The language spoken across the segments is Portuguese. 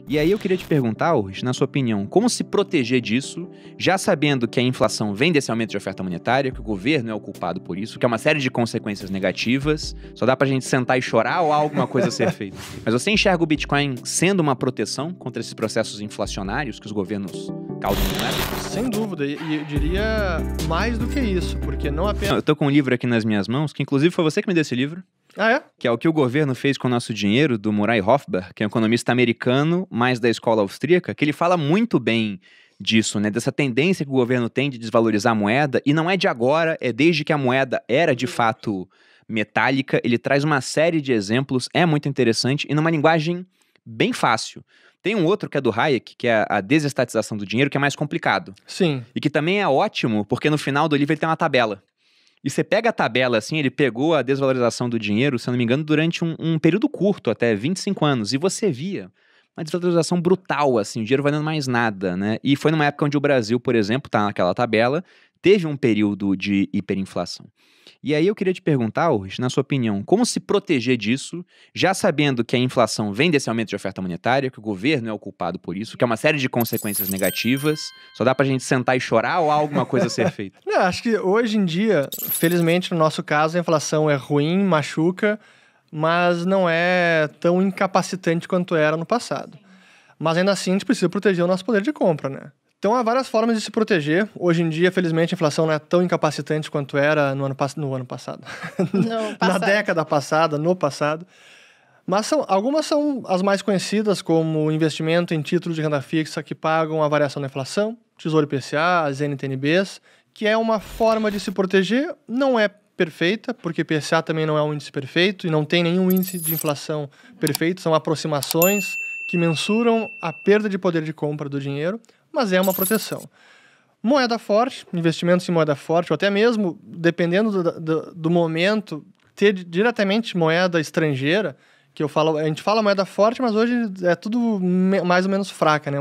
E aí eu queria te perguntar, Ulrich, na sua opinião, como se proteger disso, já sabendo que a inflação vem desse aumento de oferta monetária, que o governo é o culpado por isso, que é uma série de consequências negativas, só dá pra gente sentar e chorar ou há alguma coisa a ser feita? Mas você enxerga o Bitcoin sendo uma proteção contra esses processos inflacionários que os governos causam no moeda? Sem dúvida, e eu diria mais do que isso, porque não apenas... Eu tô com um livro aqui nas minhas mãos, que inclusive foi você que me deu esse livro. Ah, é? Que é o que o governo fez com o nosso dinheiro, do Murray Rothbard, que é um economista americano, mais da escola austríaca, que ele fala muito bem disso, né? Dessa tendência que o governo tem de desvalorizar a moeda, e não é de agora, é desde que a moeda era de fato metálica. Ele traz uma série de exemplos, é muito interessante, e numa linguagem bem fácil. Tem um outro que é do Hayek, que é a desestatização do dinheiro, que é mais complicado. Sim. E que também é ótimo, porque no final do livro ele tem uma tabela. E você pega a tabela, assim, ele pegou a desvalorização do dinheiro, se eu não me engano, durante um período curto, até 25 anos. E você via uma desvalorização brutal, assim, o dinheiro valendo mais nada, né? E foi numa época onde o Brasil, por exemplo, tá naquela tabela, teve um período de hiperinflação. E aí eu queria te perguntar, Ulrich, na sua opinião, como se proteger disso, já sabendo que a inflação vem desse aumento de oferta monetária, que o governo é o culpado por isso, que é uma série de consequências negativas, só dá pra gente sentar e chorar ou há alguma coisa a ser feita? Não, acho que hoje em dia, felizmente no nosso caso, a inflação é ruim, machuca, mas não é tão incapacitante quanto era no passado. Mas ainda assim a gente precisa proteger o nosso poder de compra, né? Então há várias formas de se proteger. Hoje em dia, felizmente, a inflação não é tão incapacitante quanto era no ano passado. Na década passada, no passado. Mas algumas são as mais conhecidas, como o investimento em títulos de renda fixa que pagam a variação da inflação, Tesouro IPCA, as NTNBs, que é uma forma de se proteger. Não é perfeita, porque IPCA também não é um índice perfeito e não tem nenhum índice de inflação perfeito, são aproximações que mensuram a perda de poder de compra do dinheiro, mas é uma proteção. Moeda forte, investimentos em moeda forte, ou até mesmo, dependendo do momento, ter diretamente moeda estrangeira, que a gente fala moeda forte, mas hoje é tudo mais ou menos fraca, né?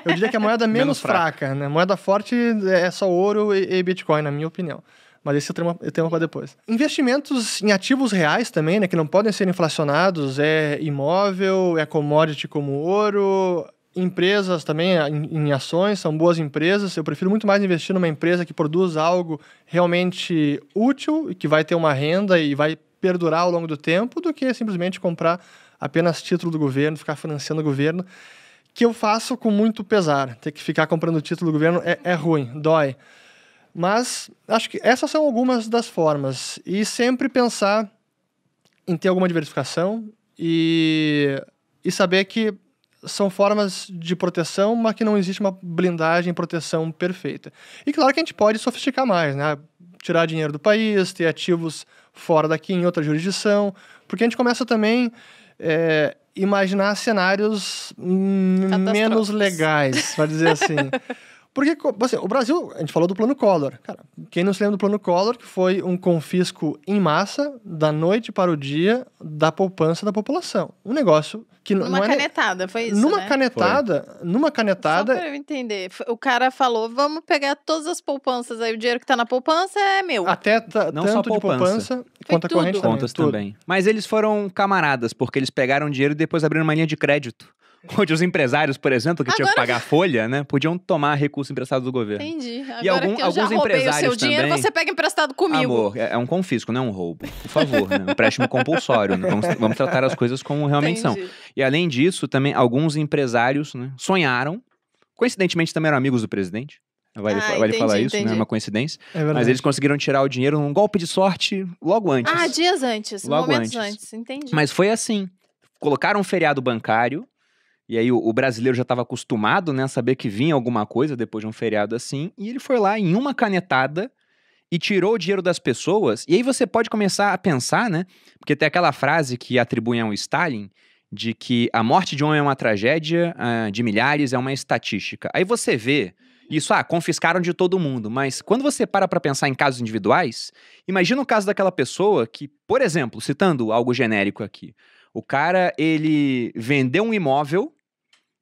Eu diria que a moeda menos fraca, né? Moeda forte é só ouro e Bitcoin, na minha opinião. Mas esse é tema para depois. Investimentos em ativos reais também, né? Que não podem ser inflacionados, é imóvel, é commodity como ouro. Empresas também, em ações, são boas empresas. Eu prefiro muito mais investir numa empresa que produz algo realmente útil e que vai ter uma renda e vai perdurar ao longo do tempo, do que simplesmente comprar apenas título do governo, ficar financiando o governo, que eu faço com muito pesar. Ter que ficar comprando título do governo é ruim, dói. Mas acho que essas são algumas das formas. E sempre pensar em ter alguma diversificação e saber que são formas de proteção, mas que não existe uma blindagem, proteção perfeita. E claro que a gente pode sofisticar mais, né? Tirar dinheiro do país, ter ativos fora daqui, em outra jurisdição, porque a gente começa também imaginar cenários menos legais, para dizer assim. Porque, assim, o Brasil, a gente falou do Plano Collor. Cara, quem não se lembra do Plano Collor, que foi um confisco em massa, da noite para o dia, da poupança da população. Um negócio que não é... Numa canetada, foi isso, Numa né? canetada... Só pra eu entender. O cara falou, vamos pegar todas as poupanças aí, o dinheiro que tá na poupança é meu. Até Não tanto só de poupança. poupança quanto a corrente também. Contas também. Mas eles foram camaradas, porque eles pegaram dinheiro e depois abriram uma linha de crédito. Onde os empresários, por exemplo, que tinham que pagar folha, né, podiam tomar recurso emprestado do governo. Entendi. Agora E que eu já roubei o seu dinheiro, você pega emprestado comigo. Amor, é um confisco, não é um roubo. Por favor, né? Um empréstimo compulsório. Né? Vamos tratar as coisas como realmente são. E além disso, também alguns empresários, né, sonharam, coincidentemente também eram amigos do presidente. Vale falar isso, né? É uma coincidência. Mas eles conseguiram tirar o dinheiro num golpe de sorte logo antes. Dias antes. Momentos antes. Entendi. Mas foi assim. Colocaram um feriado bancário. E aí o brasileiro já estava acostumado, né, a saber que vinha alguma coisa depois de um feriado assim, e ele foi lá em uma canetada e tirou o dinheiro das pessoas. E aí você pode começar a pensar, né, porque tem aquela frase que atribuem ao Stalin, de que a morte de um homem é uma tragédia, de milhares é uma estatística. Aí você vê isso, confiscaram de todo mundo, mas quando você para pensar em casos individuais, imagina o caso daquela pessoa que, por exemplo, citando algo genérico aqui, o cara, ele vendeu um imóvel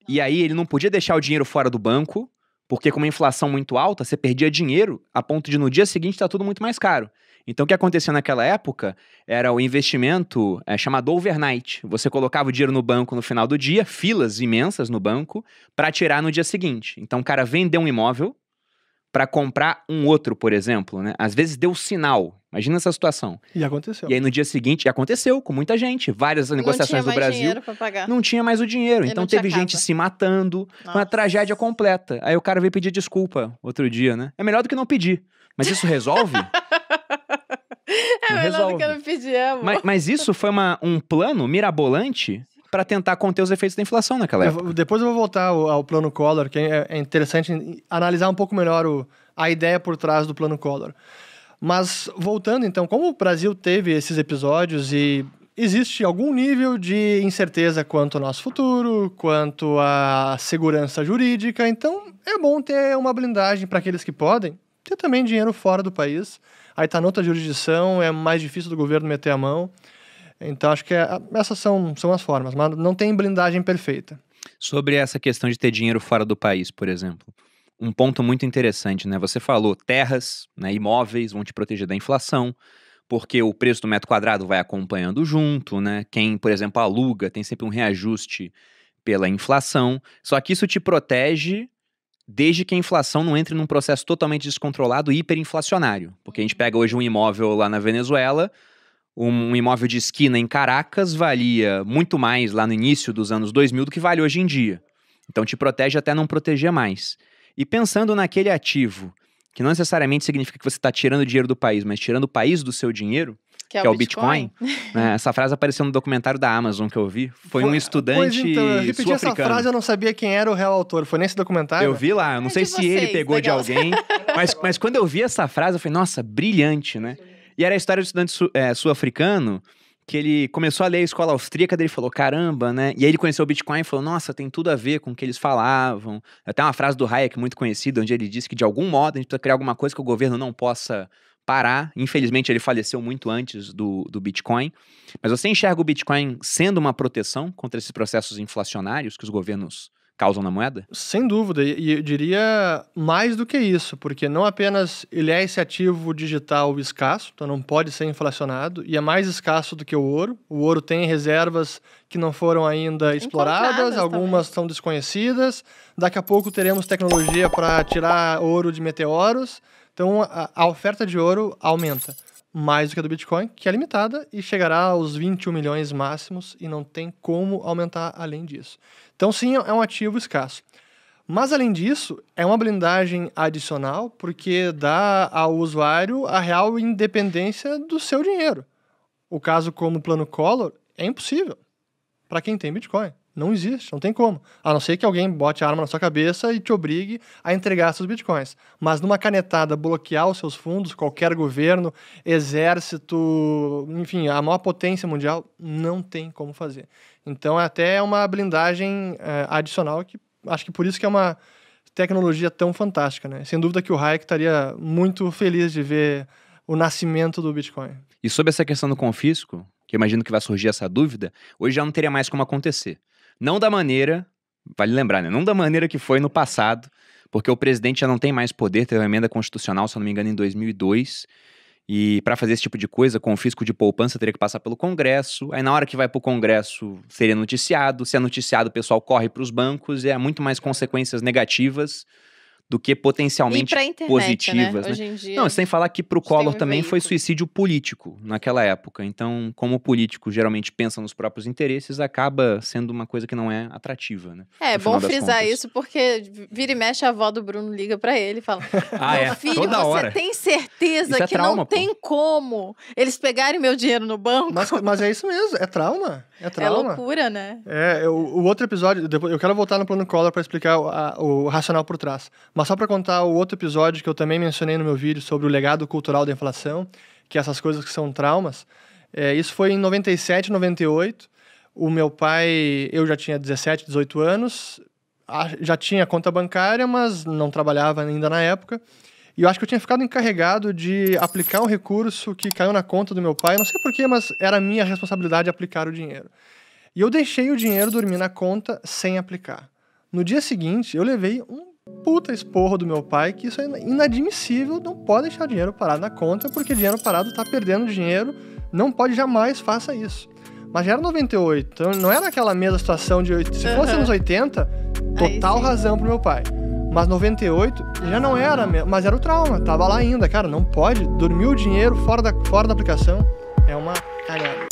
e aí ele não podia deixar o dinheiro fora do banco Porque com uma inflação muito alta, você perdia dinheiro a ponto de no dia seguinte estar tudo muito mais caro. Então o que acontecia naquela época era o investimento chamado overnight. Você colocava o dinheiro no banco no final do dia, filas imensas no banco, para tirar no dia seguinte. Então o cara vendeu um imóvel para comprar um outro, por exemplo, né? Às vezes deu sinal. Imagina essa situação. E aconteceu. E aí no dia seguinte, aconteceu com muita gente. Várias negociações do Brasil. Dinheiro pra pagar. Não tinha mais o dinheiro. E Então não tinha teve gente casa. se matando. Uma tragédia completa. Aí o cara veio pedir desculpa outro dia, né? É melhor do que não pedir. Mas isso resolve? É Não melhor do resolve. que eu não pedir, amor. Mas isso foi um plano mirabolante para tentar conter os efeitos da inflação naquela época. Depois eu vou voltar ao plano Collor, que é interessante analisar um pouco melhor a ideia por trás do plano Collor. Mas voltando então, como o Brasil teve esses episódios e existe algum nível de incerteza quanto ao nosso futuro, quanto à segurança jurídica, então é bom ter uma blindagem para aqueles que podem, ter também dinheiro fora do país. Aí tá noutra jurisdição, é mais difícil do governo meter a mão. Então, acho que essas são as formas, mas não tem blindagem perfeita. Sobre essa questão de ter dinheiro fora do país, por exemplo. Um ponto muito interessante, né? Você falou, terras, né, imóveis vão te proteger da inflação, porque o preço do metro quadrado vai acompanhando junto, né? Quem, por exemplo, aluga tem sempre um reajuste pela inflação. Só que isso te protege desde que a inflação não entre num processo totalmente descontrolado e hiperinflacionário. Porque a gente pega hoje um imóvel lá na Venezuela, um imóvel de esquina em Caracas valia muito mais lá no início dos anos 2000 do que vale hoje em dia. Então te protege até não proteger mais. E pensando naquele ativo, que não necessariamente significa que você está tirando dinheiro do país, mas tirando o país do seu dinheiro, que é o Bitcoin. Né? Essa frase apareceu no documentário da Amazon que eu vi. Foi um estudante então, eu repeti sul-africano. Essa frase, eu não sabia quem era o real autor. Foi nesse documentário? Eu vi lá, eu não sei se ele pegou legal. de alguém, mas quando eu vi essa frase, eu falei, nossa, brilhante, né? E era a história do estudante sul-africano, que ele começou a ler a escola austríaca, daí ele falou, caramba, né? E aí ele conheceu o Bitcoin e falou, nossa, tem tudo a ver com o que eles falavam. Até uma frase do Hayek muito conhecida, onde ele disse que de algum modo a gente precisa criar alguma coisa que o governo não possa parar. Infelizmente ele faleceu muito antes do Bitcoin. Mas você enxerga o Bitcoin sendo uma proteção contra esses processos inflacionários que os governos causam na moeda? Sem dúvida, e eu diria mais do que isso, porque não apenas ele é esse ativo digital escasso, então não pode ser inflacionado, e é mais escasso do que o ouro. O ouro tem reservas que não foram ainda exploradas, algumas estão desconhecidas. Daqui a pouco teremos tecnologia para tirar ouro de meteoros. Então a oferta de ouro aumenta mais do que a do Bitcoin, que é limitada e chegará aos 21 milhões máximos e não tem como aumentar além disso. Então, sim, é um ativo escasso. Mas, além disso, é uma blindagem adicional porque dá ao usuário a real independência do seu dinheiro. O caso como o plano Collor é impossível para quem tem Bitcoin. Não existe, não tem como. A não ser que alguém bote a arma na sua cabeça e te obrigue a entregar seus bitcoins. Mas numa canetada, bloquear os seus fundos, qualquer governo, exército, enfim, a maior potência mundial, não tem como fazer. Então é até uma blindagem adicional, que acho que por isso que é uma tecnologia tão fantástica, né? Sem dúvida que o Hayek estaria muito feliz de ver o nascimento do Bitcoin. E sobre essa questão do confisco, que eu imagino que vai surgir essa dúvida, hoje já não teria mais como acontecer. Não da maneira, vale lembrar, né? Não da maneira que foi no passado, porque o presidente já não tem mais poder, teve uma emenda constitucional, se eu não me engano, em 2002, e para fazer esse tipo de coisa, confisco de poupança teria que passar pelo Congresso, aí na hora que vai pro Congresso seria noticiado, se é noticiado o pessoal corre para os bancos, e há muito mais consequências negativas do que potencialmente positivas, né? Hoje em dia, não, sem falar que pro Collor um também foi veículo. suicídio político naquela época. Então, como o político geralmente pensa nos próprios interesses, acaba sendo uma coisa que não é atrativa, né? É no bom final das frisar contas. isso, porque vira e mexe a avó do Bruno liga pra ele e fala: Ah, meu é, filho, toda você hora. tem certeza Isso é que trauma, não pô. tem como eles pegarem meu dinheiro no banco? Mas é isso mesmo, é trauma. É É trauma. loucura, né? O outro episódio, depois, eu quero voltar no plano Collor para explicar o racional por trás. Mas só para contar o outro episódio que eu também mencionei no meu vídeo sobre o legado cultural da inflação, que é essas coisas que são traumas. Isso foi em 97, 98. O meu pai, eu já tinha 17, 18 anos, já tinha conta bancária, mas não trabalhava ainda na época. E eu acho que eu tinha ficado encarregado de aplicar um recurso que caiu na conta do meu pai. Não sei porquê, mas era minha responsabilidade aplicar o dinheiro. E eu deixei o dinheiro dormir na conta sem aplicar. No dia seguinte, eu levei um puta esporro do meu pai, que isso é inadmissível, não pode deixar dinheiro parado na conta, porque dinheiro parado tá perdendo dinheiro, não pode, jamais faça isso. Mas já era 98, então não era aquela mesma situação de... Se fosse anos 80, total razão pro meu pai. Mas 98 já não era, mas era o trauma, tava lá ainda. Cara, não pode, dormir o dinheiro fora da aplicação é uma cagada.